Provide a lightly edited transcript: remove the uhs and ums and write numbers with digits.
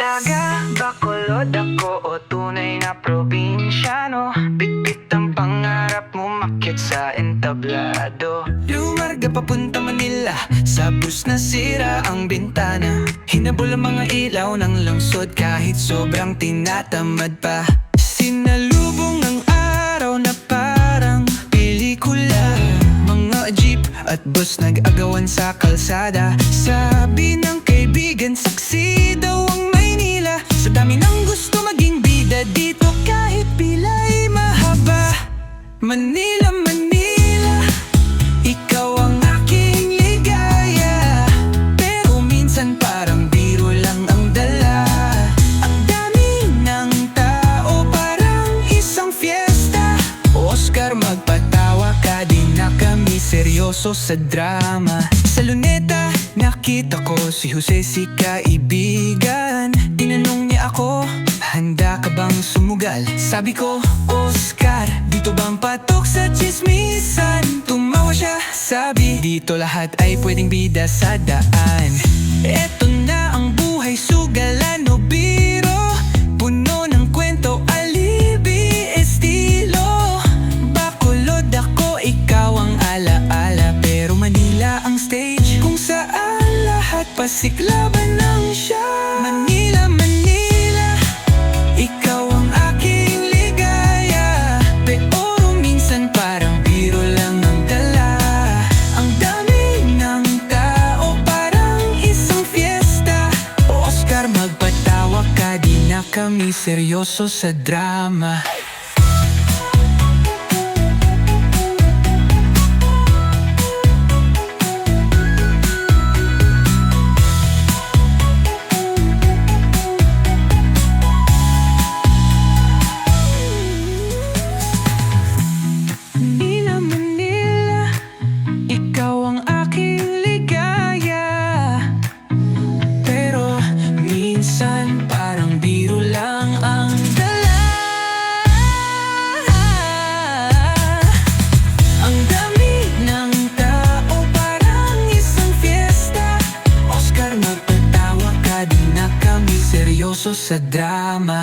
Taga Bacolod ako o tunay na probinsyano. Bitbit ang pangarap mo, makyat sa entablado. Lumarga papunta Manila, sa bus na sira ang bintana. Hinabol ang mga ilaw ng lungsod kahit sobrang tinatamad pa. Sinalubong ang araw na parang pelikula. Mga jeep at bus nag-agawan sa kalsada. Sabi ng kaibigan, saksi daw ang Maynila. Sa dami ng gusto maging bida dito kahit pila'y mahaba. Manila, Manila, ikaw ang aking ligaya. Pero minsan parang biro lang ang dala. Ang dami ng tao parang isang fiesta. Oscar, magpatawa ka, di na kami seryoso sa drama. Sa Luneta, nakita ko si Jose, si kaibigan. Tinanong niya ako, handa ka bang sumugal? Sabi ko, Oscar, dito bang patok sa chismisan? Tumawa siya, sabi, dito lahat ay pwedeng bida sa daan. Eto na ang buhay, sugalan o biro. Puno ng kwento, alibi, estilo. Bacolod ako, ikaw ang alaala. Pero Manila ang stage kung saan lahat pasiklaban ng siya. Manila, Manila, ikaw ang aking ligaya. Pero minsan parang biro lang ang dala. Ang dami ng tao parang isang fiesta. Oscar, magpatawa ka, di na kami seryoso sa drama. Manila, Manila, ikaw ang aking ligaya. Pero minsan parang biro lang ang dala. Ang dami ng tao parang isang fiesta. Oscar, magpatawa ka, di na kami seryoso sa drama.